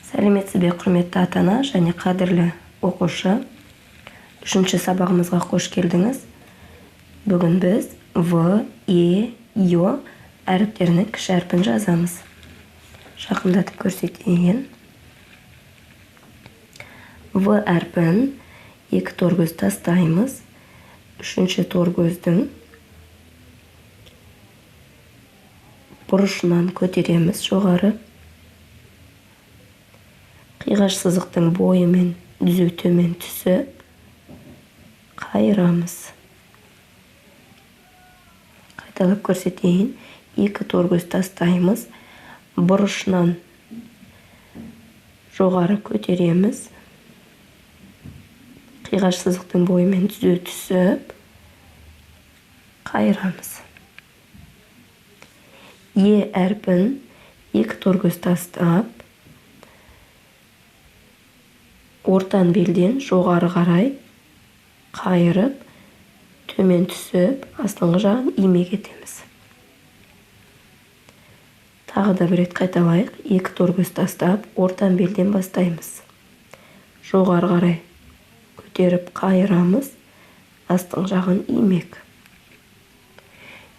Сәлеметсіз бе, құрметті ата-ана және қадірлі оқушы. 3-ші сабағымызға қош келдіңіз. Бүгін біз В, Е, Ё әріптерінің кіші әрпін жазамыз. Жақындатып көрсетейін. В әрпін 2 торгөз тастаймыз. 3-ші торгөздің бұрышынан көтереміз жоғары. Қиғаш сызықтың бойымен түзу төмен түсіп, қайырамыз. Қайталап көрсетейін. 2 торгөз тастаймыз. Бұрышынан жоғары көтереміз. Қиғаш сызықтың бойымен түзу түсіп, қайырамыз. Е әрпін 2 торгөз тастап, ортан белден жоғары қарай қайырып, төмен түсіп, астыңғы жағын имек етеміз. Тағы да бір рет қайталайық. 2 торгөз тастап, ортан белден бастаймыз. Жоғары қарай көтеріп қайырамыз, астың жағын имек.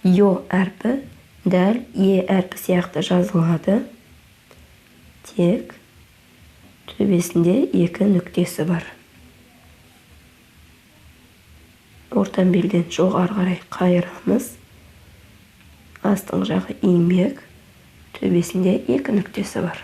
Ё әрпі дәл Е әрпі сияқты жазылады. Тек төбесінде 2 нүктесі бар. Ортан белден жоғары қарай қайырамыз. Астың жағы имек, төбесінде 2 нүктесі бар.